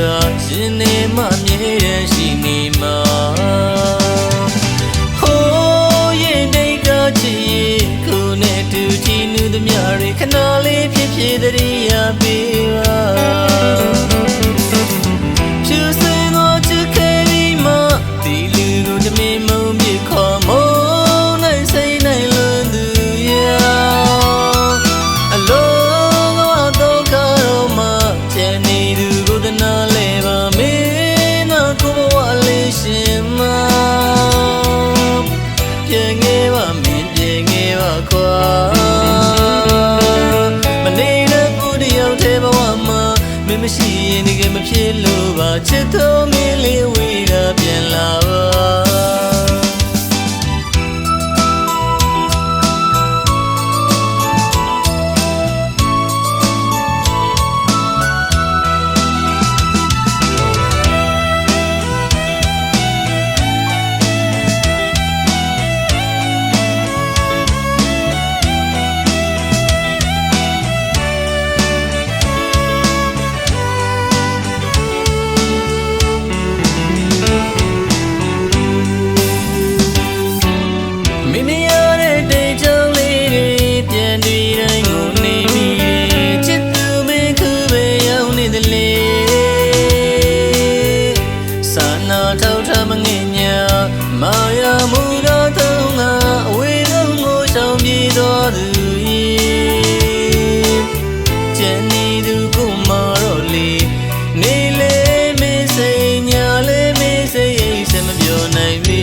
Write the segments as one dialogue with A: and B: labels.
A: ရှင်နေမှမြဲရန်ရှိနေမှာဟိုးရင်တိတ်ကချီကိုနဲ့တူချီနူးသမျှတွေခဏလေးဖြစ်ဖြစ်တည်းရပေးပါဖြူစင်သောချစ်ခဲဒီမှာဒီလူကိုတမင်မုံမြေခေါ်မိုးနိုင်စိတ်နိုင်လွန်သူရာအလုံးတော့ကတော့မှကျန်နေသူကိုတနာလဲပါမေးနာကိုဘဝလေးရှင်မပြန်ခဲ့ပါမင်းပြန်ခဲ့ပါခွာမနေတဲ့ဘူးတယောက်တည်းဘဝမှာမင်းမရှိရင်ဒီကမဖြစ်လို့ပါချစ်တော်မင်းလေးဝေးတာပြန်လာပါမာယာမူတော်တုံးကအဝေးဆုံးကိုရှောင်ပြေးတော်သူကျန်နေသူကိုမာတော့လေနေလေမေးစိတ်ညာလေမေးစိတ်အိမ်စမပြောနိုင်ပြီ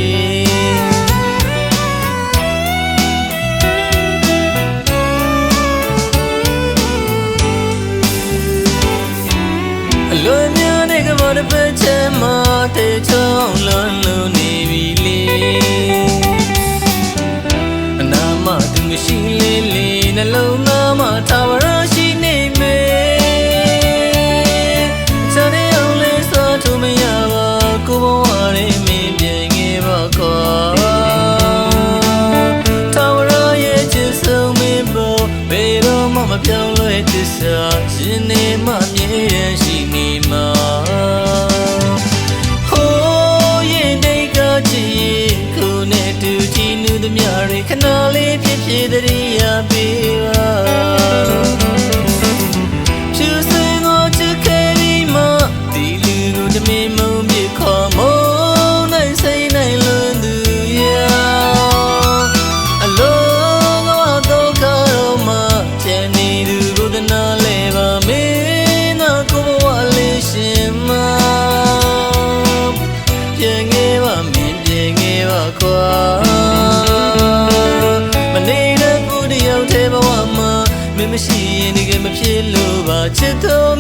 A: အလွန်များတဲ့ကဘာတစ်ပတ်ချမ်းမှာတေချောင်းလွန်လို့နေပြီလေအနာမသူမရှိလေးလေးနှလုံးသားမှာသာဝရရှိနေမေစတဲ့အောင်လေးစားထမရပါကိုဘဝရဲ့မင်းပြန်ခဲ့ပါကွာသာဝရရဲ့ချစ်ဆုံးမင်းပေါ်ဘယ်တော့မှမပြောင်းလဲတစ္ဆာရှင်နေမှမြဲရန်ရှိနေမှာခဏလေးဖြစ်ဖြစ်တည်းရပေးပါဖြူစင်သောချစ်ခဲဒီမှာဒီလူကိုတမင်မုံမြေခေါ်မိုးနိုင်စိတ်နိုင်လွန်သူရာအလုံးတော့ကတော့မှကျန်နေသူကိုတနာလဲပါမေးနာကိုဘဝလေးရှင်မပြန်ခဲ့ပါမင်းပြန်ခဲ့ပါခွာမမရှိရင်ဒီကမဖြစ်လို့ပါချစ်တော်